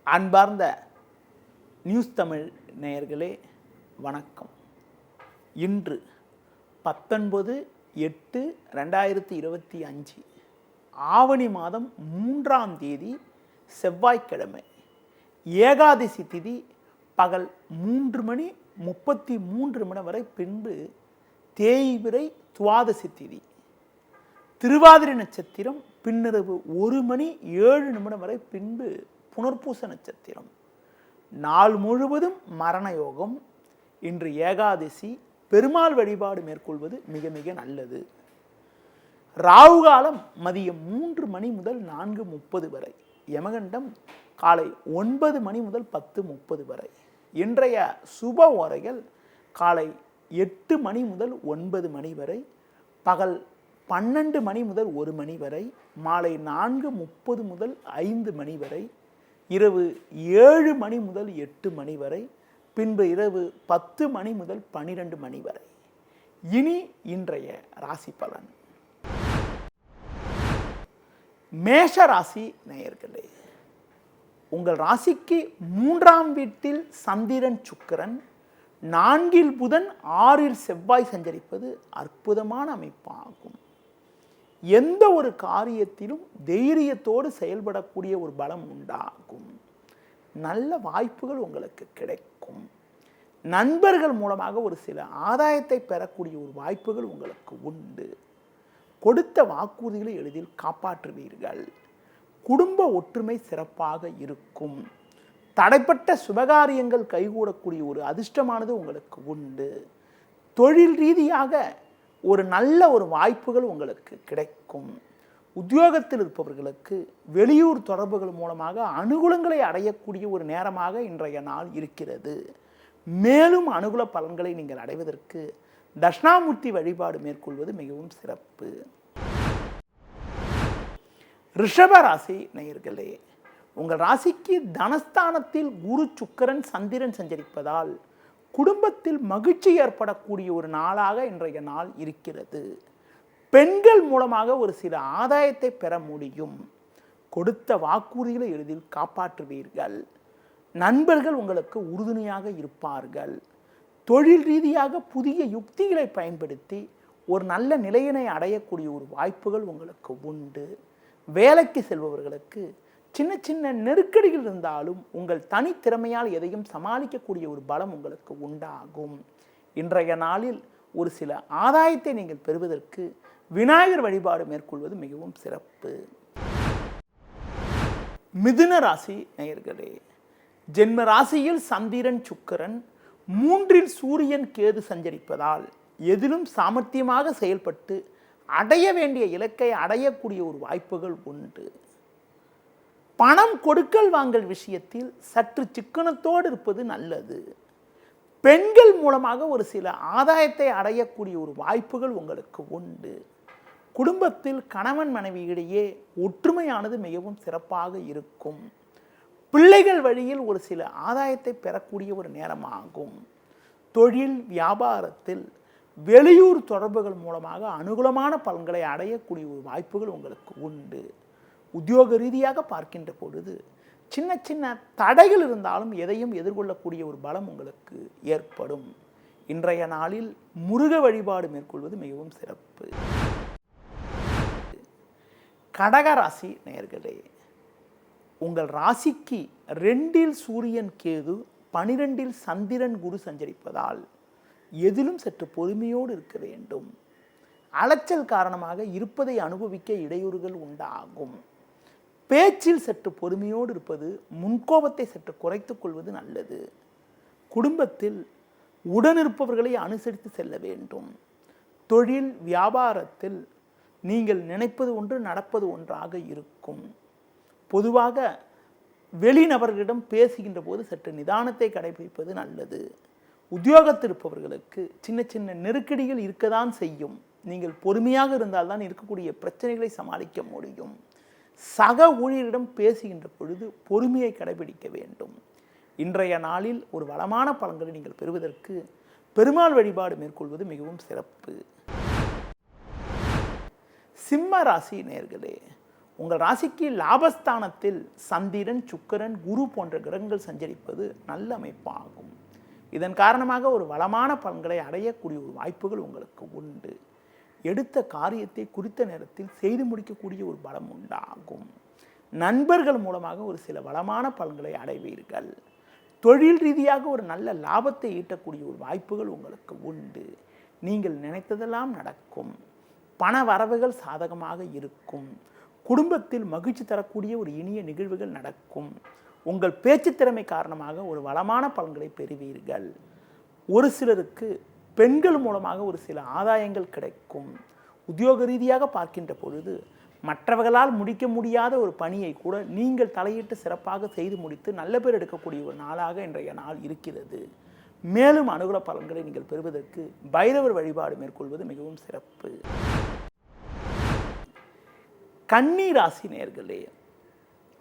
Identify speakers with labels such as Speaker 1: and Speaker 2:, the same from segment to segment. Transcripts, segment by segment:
Speaker 1: அன்பார்ந்த நியூஸ் தமிழ் நேயர்களே வணக்கம். இன்று 19/8/2025 ஆவணி மாதம் 3ஆம் தேதி செவ்வாய்க்கிழமை. ஏகாதசி திதி பகல் 3:33 வரை, பின்பு தேய்பிறை துவாதசி திதி. திருவாதிரை நட்சத்திரம் பின்னிரவு 1:07 வரை, பின்பு புனர்பூச நட்சத்திரம். நாள் முழுவதும் மரண யோகம். இன்று ஏகாதசி. பெருமாள் வழிபாடு மேற்கொள்வது மிக மிக நல்லது. ராகு காலம் மதியம் 3 முதல் 4:30 வரை. யமகண்டம் காலை 9 முதல் 10:30 வரை. இன்றைய சுப ஓரைகள் காலை 8 முதல் 9 வரை, பகல் 12 முதல் 1 வரை, மாலை 4:30 முதல் 5 வரை, இரவு 7 முதல் 8 வரை, பின்பு இரவு 10 முதல் 12 வரை. இனி இன்றைய ராசி பலன். மேஷ ராசி நேயர்களே, உங்கள் ராசிக்கு 3ஆம் வீட்டில் சந்திரன் சுக்கிரன், 4இல் புதன், 6இல் செவ்வாய் சஞ்சரிப்பது அற்புதமான அமைப்பாகும். எந்த ஒரு காரியத்திலும் தைரியத்தோடு செயல்படக்கூடிய ஒரு பலம் உண்டாகும். நல்ல வாய்ப்புகள் உங்களுக்கு கிடைக்கும். நண்பர்கள் மூலமாக ஒரு சில ஆதாயத்தை பெறக்கூடிய ஒரு வாய்ப்புகள் உங்களுக்கு உண்டு. கொடுத்த வாக்குறுதிகளை எளிதில் காப்பாற்றுவீர்கள். குடும்ப ஒற்றுமை சிறப்பாக இருக்கும். தடைப்பட்ட சுபகாரியங்கள் கைகூடக்கூடிய ஒரு அதிர்ஷ்டமானது உங்களுக்கு உண்டு. தொழில் ரீதியாக ஒரு நல்ல ஒரு வாய்ப்புகள் உங்களுக்கு கிடைக்கும். உத்தியோகத்தில் இருப்பவர்களுக்கு வெளியூர் தொடர்புகள் மூலமாக அனுகூலங்களை அடையக்கூடிய ஒரு நேரமாக இன்றைய நாள் இருக்கிறது. மேலும் அனுகூல பலன்களை நீங்கள் அடைவதற்கு தட்சிணாமூர்த்தி வழிபாடு மேற்கொள்வது மிகவும் சிறப்பு. ரிஷப ராசி நேயர்களே, உங்கள் ராசிக்கு தனஸ்தானத்தில் குரு சுக்கிரன் சந்திரன் சஞ்சரிப்பதால் குடும்பத்தில் மகிழ்ச்சி ஏற்படக்கூடிய ஒரு நாளாக இன்றைய நாள் இருக்கிறது. பெண்கள் மூலமாக ஒரு சில ஆதாயத்தை பெற முடியும். கொடுத்த வாக்குறுதிகளை எளிதில் காப்பாற்றுவீர்கள். நண்பர்கள் உங்களுக்கு உறுதுணையாக இருப்பார்கள். தொழில் ரீதியாக புதிய யுக்திகளை பயன்படுத்தி ஒரு நல்ல நிலையினை அடையக்கூடிய ஒரு வாய்ப்புகள் உங்களுக்கு உண்டு. வேலைக்கு செல்பவர்களுக்கு சின்ன சின்ன நெருக்கடிகள் இருந்தாலும் உங்கள் தனித்திறமையால் எதையும் சமாளிக்கக்கூடிய ஒரு பலம் உங்களுக்கு உண்டாகும். இன்றைய நாளில் ஒரு சில ஆதாயத்தை நீங்கள் பெறுவதற்கு விநாயகர் வழிபாடு மேற்கொள்வது மிகவும் சிறப்பு. மிதுன ராசி நேயர்களே, ஜென்ம ராசியில் சந்திரன் சுக்கிரன், 3இல் சூரியன் கேது சஞ்சரிப்பதால் எதிலும் சாமர்த்தியமாக செயல்பட்டு அடைய வேண்டிய இலக்கை அடையக்கூடிய ஒரு வாய்ப்புகள் உண்டு. பணம் கொடுக்கல் வாங்கல் விஷயத்தில் சற்று சிக்கனத்தோடு இருப்பது நல்லது. பெண்கள் மூலமாக ஒரு சில ஆதாயத்தை அடையக்கூடிய ஒரு வாய்ப்புகள் உங்களுக்கு உண்டு. குடும்பத்தில் கணவன் மனைவியிடையே ஒற்றுமையானது மிகவும் சிறப்பாக இருக்கும். பிள்ளைகள் வழியில் ஒரு சில ஆதாயத்தை பெறக்கூடிய ஒரு நேரமாகும். தொழில் வியாபாரத்தில் வெளியூர் தொடர்புகள் மூலமாக அனுகூலமான பலன்களை அடையக்கூடிய ஒரு வாய்ப்புகள் உங்களுக்கு உண்டு. உத்தியோக ரீதியாக பார்க்கின்ற பொழுது சின்ன சின்ன தடைகள் இருந்தாலும் எதையும் எதிர்கொள்ளக்கூடிய ஒரு பலம் உங்களுக்கு ஏற்படும். இன்றைய நாளில் முருக வழிபாடு மேற்கொள்வது மிகவும் சிறப்பு. கடக ராசி நேயர்களே, உங்கள் ராசிக்கு 2இல் சூரியன் கேது, 12இல் சந்திரன் குரு சஞ்சரிப்பதால் எதிலும் சற்று பொறுமையோடு இருக்க வேண்டும். அலைச்சல் காரணமாக இருப்பதை அனுபவிக்க இடையூறுகள் உண்டாகும். பேச்சில் சற்று பொறுமையோடு இருப்பது, முன்கோபத்தை சற்று குறைத்துக் கொள்வது நல்லது. குடும்பத்தில் உடனிருப்பவர்களை அனுசரித்து செல்ல வேண்டும். தொழில் வியாபாரத்தில் நீங்கள் நினைப்பது ஒன்று நடப்பது ஒன்றாக இருக்கும். பொதுவாக வெளிநபர்களிடம் பேசுகின்ற போது சற்று நிதானத்தை கடைபிடிப்பது நல்லது. உத்தியோகத்தில் இருப்பவர்களுக்கு சின்ன சின்ன நெருக்கடிகள் இருக்கத்தான் செய்யும். நீங்கள் பொறுமையாக இருந்தால்தான் இருக்கக்கூடிய பிரச்சனைகளை சமாளிக்க முடியும். சக ஊழியரிடம் பேசுகின்ற பொழுது பொறுமையை கடைபிடிக்க வேண்டும். இன்றைய நாளில் ஒரு வளமான பலன்களை நீங்கள் பெறுவதற்கு பெருமாள் வழிபாடு மேற்கொள்வது மிகவும் சிறப்பு. சிம்ம ராசி நேயர்களே, உங்கள் ராசிக்கு லாபஸ்தானத்தில் சந்திரன், சுக்கிரன், குரு போன்ற கிரகங்கள் சஞ்சரிப்பது நல்ல அமைப்பாகும். இதன் காரணமாக ஒரு வளமான பலன்களை அடையக்கூடிய ஒரு வாய்ப்புகள் உங்களுக்கு உண்டு. எடுத்த காரியத்தை குறித்த நேரத்தில் செய்து முடிக்கக்கூடிய ஒரு பலம் உண்டாகும். நண்பர்கள் மூலமாக ஒரு சில வளமான பலன்களை அடைவீர்கள். தொழில் ரீதியாக ஒரு நல்ல லாபத்தை ஈட்டக்கூடிய ஒரு வாய்ப்புகள் உங்களுக்கு உண்டு. நீங்கள் நினைத்ததெல்லாம் நடக்கும். பண வரவுகள் சாதகமாக இருக்கும். குடும்பத்தில் மகிழ்ச்சி தரக்கூடிய ஒரு இனிய நிகழ்வுகள் நடக்கும். உங்கள் பேச்சு திறமை காரணமாக ஒரு வளமான பலன்களை பெறுவீர்கள். ஒரு சிலருக்கு பெண்கள் மூலமாக ஒரு சில ஆதாயங்கள் கிடைக்கும். உத்தியோக ரீதியாக பார்க்கின்ற பொழுது மற்றவர்களால் முடிக்க முடியாத ஒரு பணியை கூட நீங்கள் தலையிட்டு சிறப்பாக செய்து முடித்து நல்ல பேர் எடுக்கக்கூடிய ஒரு நாளாக இன்றைய நாள் இருக்கிறது. மேலும் அனுகூல பலன்களை நீங்கள் பெறுவதற்கு பைரவர் வழிபாடு மேற்கொள்வது மிகவும் சிறப்பு. கன்னி ராசி நேயர்களே,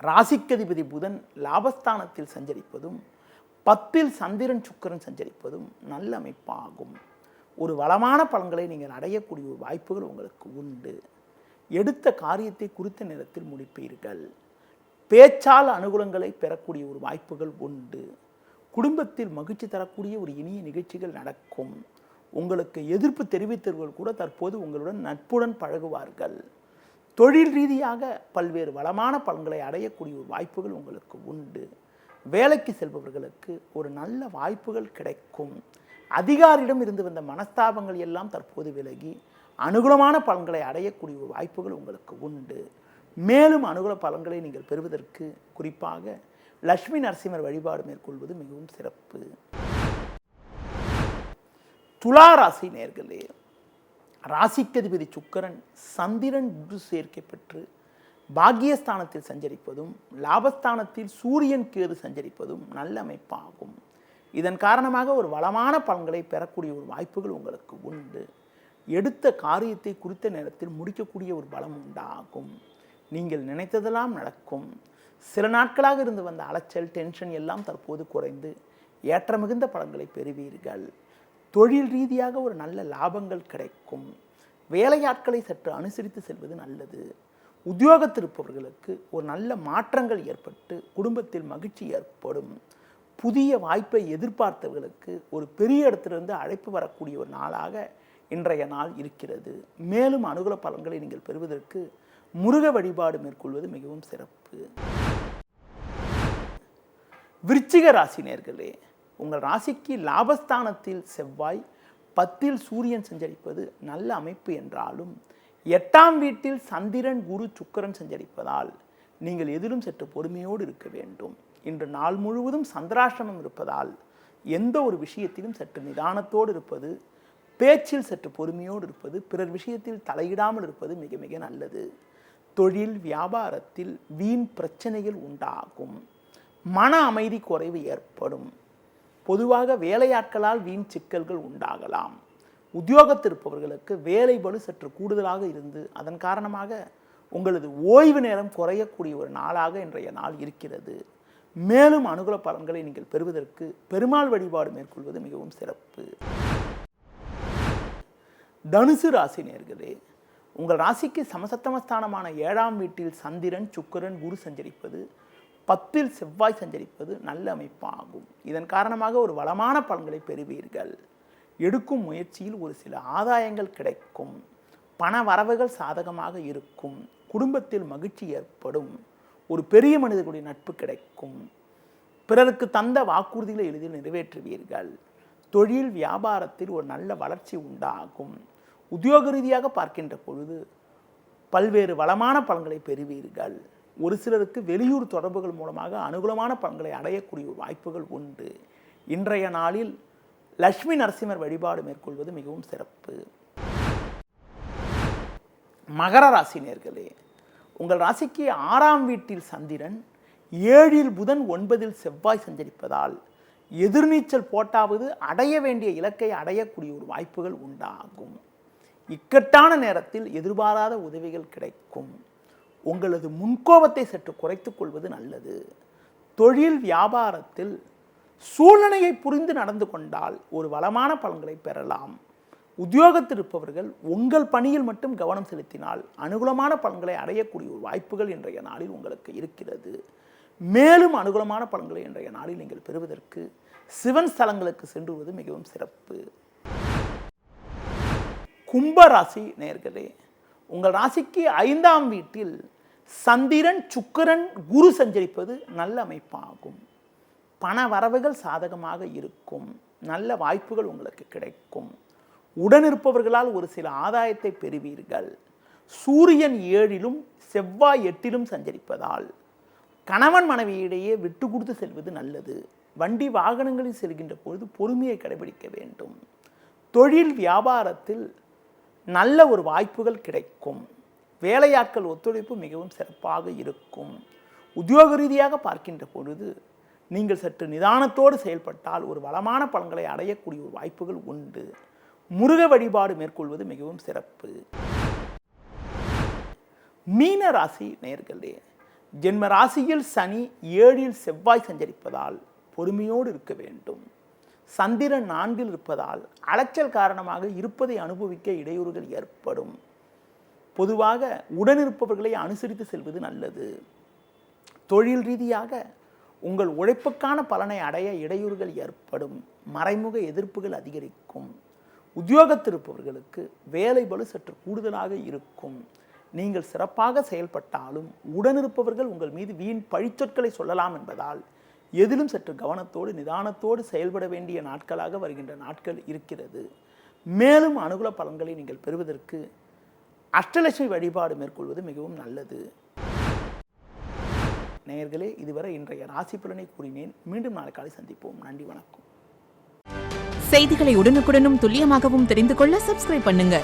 Speaker 1: ராசிக்கதிபதி புதன் லாபஸ்தானத்தில் சஞ்சரிப்பதும் 10ல் சந்திரன், சுக்கிரன் சஞ்சரிப்பதும் நல்ல அமைப்பாகும். ஒரு வளமான பலன்களை நீங்கள் அடையக்கூடிய ஒரு வாய்ப்புகள் உங்களுக்கு உண்டு. எடுத்த காரியத்தை குறித்த நேரத்தில் முடிப்பீர்கள். பேச்சால் அனுகூலங்களை பெறக்கூடிய ஒரு வாய்ப்புகள் உண்டு. குடும்பத்தில் மகிழ்ச்சி தரக்கூடிய ஒரு இனிய நிகழ்ச்சிகள் நடக்கும். உங்களுக்கு எதிர்ப்பு தெரிவித்தவர்கள் கூட தற்போது உங்களுடன் நட்புடன் பழகுவார்கள். தொழில் ரீதியாக பல்வேறு வளமான பலன்களை அடையக்கூடிய ஒரு வாய்ப்புகள் உங்களுக்கு உண்டு. வேலைக்கு செல்பவர்களுக்கு ஒரு நல்ல வாய்ப்புகள் கிடைக்கும். அதிகாரியிடம் இருந்து வந்த மனஸ்தாபங்கள் எல்லாம் தற்போது விலகி அனுகூலமான பலன்களை அடையக்கூடிய ஒரு வாய்ப்புகள் உங்களுக்கு உண்டு. மேலும் அனுகூல பலன்களை நீங்கள் பெறுவதற்கு குறிப்பாக லட்சுமி நரசிம்மர் வழிபாடு மேற்கொள்வது மிகவும் சிறப்பு. துலா ராசி நேயர்களே, ராசிக்கதிபதி சுக்கிரன் சந்திரன் குரு சேர்க்கை பெற்று பாக்கியஸ்தானத்தில் சஞ்சரிப்பதும் லாபஸ்தானத்தில் சூரியன் கேது சஞ்சரிப்பதும் நல்ல அமைப்பாகும். இதன் காரணமாக ஒரு வளமான பலன்களை பெறக்கூடிய ஒரு வாய்ப்புகள் உங்களுக்கு உண்டு. எடுத்த காரியத்தை குறித்த நேரத்தில் முடிக்கக்கூடிய ஒரு பலம் உண்டாகும். நீங்கள் நினைத்ததெல்லாம் நடக்கும். சில நாட்களாக இருந்து வந்த அலைச்சல், டென்ஷன் எல்லாம் தற்போது குறைந்து ஏற்ற மிகுந்த பலன்களை பெறுவீர்கள். தொழில் ரீதியாக ஒரு நல்ல லாபங்கள் கிடைக்கும். வேலையாட்களை சற்று அனுசரித்து செல்வது நல்லது. உத்தியோகத்தில் இருப்பவர்களுக்கு ஒரு நல்ல மாற்றங்கள் ஏற்பட்டு குடும்பத்தில் மகிழ்ச்சி ஏற்படும். புதிய வாய்ப்பை எதிர்பார்த்தவர்களுக்கு ஒரு பெரிய இடத்திலிருந்து அழைப்பு வரக்கூடிய ஒரு நாளாக இன்றைய நாள் இருக்கிறது. மேலும் அனுகூல பலன்களை நீங்கள் பெறுவதற்கு முருக வழிபாடு மேற்கொள்வது மிகவும் சிறப்பு. விருச்சிக ராசி நேயர்களே, உங்கள் ராசிக்கு லாபஸ்தானத்தில் செவ்வாய், 10ல் சூரியன் சஞ்சரிப்பது நல்ல அமைப்பு என்றாலும் 8ஆம் வீட்டில் சந்திரன், குரு, சுக்கிரன் சஞ்சரிப்பதால் நீங்கள் எதிலும் சற்று பொறுமையோடு இருக்க வேண்டும். இன்று நாள் முழுவதும் சந்திராஷ்டமம் இருப்பதால் எந்த ஒரு விஷயத்திலும் சற்று நிதானத்தோடு இருப்பது, பேச்சில் சற்று பொறுமையோடு இருப்பது, பிறர் விஷயத்தில் தலையிடாமல் இருப்பது மிக மிக நல்லது. தொழில் வியாபாரத்தில் வீண் பிரச்சனைகள் உண்டாகும். மன அமைதி குறைவு ஏற்படும். பொதுவாக வேலையாட்களால் வீண் சிக்கல்கள் உண்டாகலாம். உத்தியோகத்தில் இருப்பவர்களுக்கு வேலை பளு சற்று கூடுதலாக இருந்து அதன் காரணமாக உங்களது ஓய்வு நேரம் குறையக்கூடிய ஒரு நாளாக இன்றைய நாள் இருக்கிறது. மேலும் அனுகூல பலன்களை நீங்கள் பெறுவதற்கு பெருமாள் வழிபாடு மேற்கொள்வது மிகவும் சிறப்பு. தனுசு ராசி நேயர்களே, உங்கள் ராசிக்கு சமசப்தமஸ்தானமான 7ஆம் வீட்டில் சந்திரன், சுக்கிரன், குரு சஞ்சரிப்பது, 10ல் செவ்வாய் சஞ்சரிப்பது நல்ல அமைப்பாகும். இதன் காரணமாக ஒரு வளமான பலன்களை பெறுவீர்கள். எடுக்கும் முயற்சியில் ஒரு சில ஆதாயங்கள் கிடைக்கும். பண வரவுகள் சாதகமாக இருக்கும். குடும்பத்தில் மகிழ்ச்சி ஏற்படும். ஒரு பெரிய மனிதர்களுடைய நட்பு கிடைக்கும். பிறருக்கு தந்த வாக்குறுதிகளை எளிதில் நிறைவேற்றுவீர்கள். தொழில் வியாபாரத்தில் ஒரு நல்ல வளர்ச்சி உண்டாகும். உத்தியோக ரீதியாக பார்க்கின்ற பொழுது பல்வேறு வளமான பலன்களை பெறுவீர்கள். ஒரு சிலருக்கு வெளியூர் தொடர்புகள் மூலமாக அனுகூலமான பலன்களை அடையக்கூடிய வாய்ப்புகள் உண்டு. இன்றைய நாளில் லட்சுமி நரசிம்மர் வழிபாடு மேற்கொள்வது மிகவும் சிறப்பு. மகர ராசி நேயர்களே, உங்கள் ராசிக்கு 6ஆம் வீட்டில் சந்திரன், 7ல் புதன், 9ல் செவ்வாய் சஞ்சரிப்பதால் எதிர்நீச்சல் போட்டாவது அடைய வேண்டிய இலக்கை அடையக்கூடிய ஒரு வாய்ப்புகள் உண்டாகும். இக்கட்டான நேரத்தில் எதிர்பாராத உதவிகள் கிடைக்கும். உங்களது முன்கோபத்தை சற்று குறைத்துக் கொள்வது நல்லது. தொழில் வியாபாரத்தில் சூழ்நிலையை புரிந்து நடந்து கொண்டால் ஒரு வளமான பலன்களை பெறலாம். உத்தியோகத்தில் இருப்பவர்கள் உங்கள் பணியில் மட்டும் கவனம் செலுத்தினால் அனுகூலமான பலன்களை அடையக்கூடிய ஒரு வாய்ப்புகள் இன்றைய நாளில் உங்களுக்கு இருக்கிறது. மேலும் அனுகூலமான பலன்களை இன்றைய நாளில் நீங்கள் பெறுவதற்கு சிவன் ஸ்தலங்களுக்கு சென்றுவது மிகவும் சிறப்பு. கும்பராசி நேயர்களே, உங்கள் ராசிக்கு 5ஆம் வீட்டில் சந்திரன், சுக்கிரன், குரு சஞ்சரிப்பது நல்ல அமைப்பாகும். பண வரவுகள் சாதகமாக இருக்கும். நல்ல வாய்ப்புகள் உங்களுக்கு கிடைக்கும். உடனிருப்பவர்களால் ஒரு சில ஆதாயத்தை பெறுவீர்கள். சூரியன் 7லும் செவ்வாய் 8லும் சஞ்சரிப்பதால் கணவன் மனைவியிடையே விட்டு கொடுத்து செல்வது நல்லது. வண்டி வாகனங்களில் செல்கின்ற பொழுது பொறுமையை கடைபிடிக்க வேண்டும். தொழில் வியாபாரத்தில் நல்ல ஒரு வாய்ப்புகள் கிடைக்கும். வேலையாட்கள் ஒத்துழைப்பு மிகவும் சிறப்பாக இருக்கும். உத்தியோக ரீதியாக பார்க்கின்ற பொழுது நீங்கள் சற்று நிதானத்தோடு செயல்பட்டால் ஒரு வளமான பலன்களை அடையக்கூடிய ஒரு வாய்ப்புகள் உண்டு. முருக வழிபாடு மேற்கொள்வது மிகவும் சிறப்பு. மீன ராசி நேயர்களே, ஜென்ம ராசியில் சனி 7ல் செவ்வாய் சஞ்சரிப்பதால் பொறுமையோடு இருக்க வேண்டும். சந்திரன் 4ல் இருப்பதால் அலைச்சல் காரணமாக இருப்பதை அனுபவிக்க இடையூறுகள் ஏற்படும். பொதுவாக உடனிருப்பவர்களை அனுசரித்து செல்வது நல்லது. தொழில் ரீதியாக உங்கள் உழைப்புக்கான பலனை அடைய இடையூறுகள் ஏற்படும். மறைமுக எதிர்ப்புகள் அதிகரிக்கும். உத்தியோகத்தில் இருப்பவர்களுக்கு வேலை பளு சற்று கூடுதலாக இருக்கும். நீங்கள் சிறப்பாக செயல்பட்டாலும் உடனிருப்பவர்கள் உங்கள் மீது வீண் பழிச்சொற்களை சொல்லலாம் என்பதால் எதிலும் சற்று கவனத்தோடு நிதானத்தோடு செயல்பட வேண்டிய நாட்களாக வருகின்ற நாட்கள் இருக்கிறது. மேலும் அனுகூல பலன்களை நீங்கள் பெறுவதற்கு அஷ்டலட்சுமி வழிபாடு மேற்கொள்வது மிகவும் நல்லது. நேயர்களே, இதுவரை இன்றைய ராசி பலனை கூறினேன். மீண்டும் நாளை காலை சந்திப்போம். நன்றி, வணக்கம்.
Speaker 2: செய்திகளை உடனுக்குடனும் துல்லியமாகவும் தெரிந்து கொள்ள சப்ஸ்கிரைப் பண்ணுங்க.